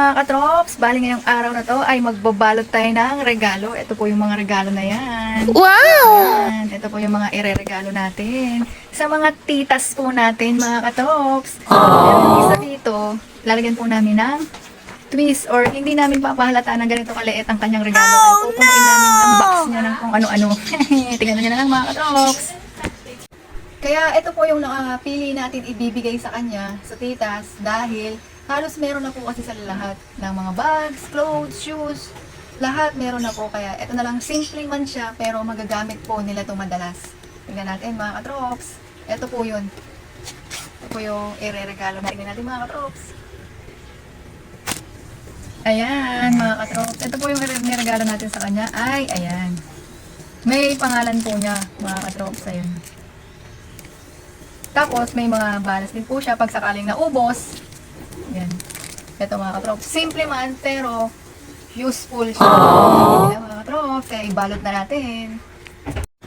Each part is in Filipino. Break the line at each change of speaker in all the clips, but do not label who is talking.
mga katrops, bali ngayong araw na to ay magbabalot tayo ng regalo. Ito po yung mga regalo na yan.
Wow!
Yan. Ito po yung mga ireregalo natin. Sa mga titas po natin mga katrops. Meron isa dito, lalagyan po namin ng twist or hindi namin papahalata na ganito kaliit ang kanyang regalo. Oh, pupunuin namin ang box niya ng kung ano-ano. Tingnan nyo na lang mga katrops. Kaya ito po yung nakapili natin ibibigay sa kanya, sa titas, dahil halos meron na po kasi sa lahat ng mga bags, clothes, shoes, lahat meron na po. Kaya ito na lang, simple man siya, pero magagamit po nila ito madalas. Tingnan natin mga katrops. Ito po yun. Ito po yung ireregalo na. Tingnan natin mga katrops. Ayan mga katrops. Ito po yung ireregalo natin sa kanya. Ay, ayan. May pangalan po niya mga katrops. Ayan. Tapos may mga balance din po siya pag sakaling naubos. Yan. Ito mga katrops. Simple man pero useful siya. Yan mga katrops. Kaya ibalot na natin.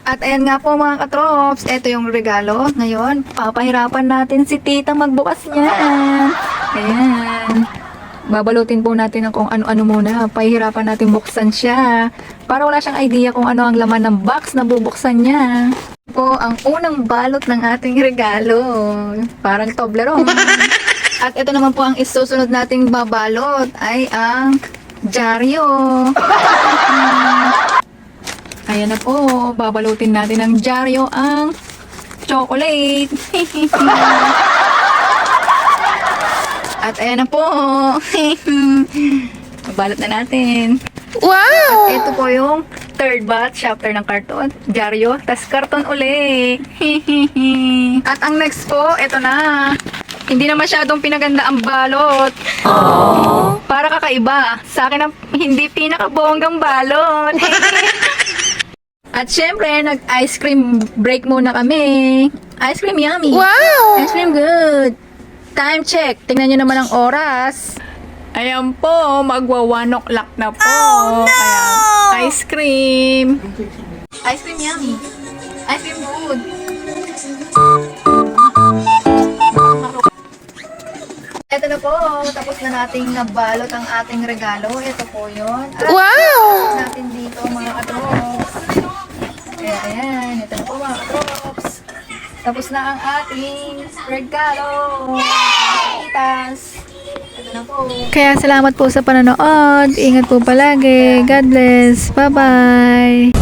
At ayan nga po mga katrops. Ito yung regalo. Ngayon, papahirapan natin si tita magbukas niyan. Ayan. Babalutin po natin ng kung ano-ano muna. Pahihirapan natin buksan siya. Para wala siyang idea kung ano ang laman ng box na bubuksan niya. Po ang unang balot ng ating regalo. Parang Toblerone. At ito naman po ang isusunod nating babalot ay ang dyaryo. Ayan na po, babalutin natin ng dyaryo ang chocolate. At ayan na po. Babalot na natin.
Wow!
At ito po yung third batch after ng karton. Dyaryo, tas karton uli. At ang next po, ito na. Hindi na masyadong pinaganda ang balot. Para kakaiba. Sa akin ang hindi pinakabonggang balot. At syempre, nag-ice cream break muna kami. Ice cream yummy.
Wow!
Ice cream good. Time check. Tingnan nyo naman ang oras. Ayan po, magwa 1 o'clock na po.
Oh, no!
Kaya, ice cream. Ice cream yummy. Ice cream good. Ito na po, tapos na nating nabalot ang ating regalo. Ito po yun. At
Wow!
natin dito mga katrops. Kaya ayan, ito na po mga katrops. Tapos na ang ating regalo. Itas. Ito na po. Kaya salamat po sa panonood. Ingat po palagi. God bless. Bye-bye.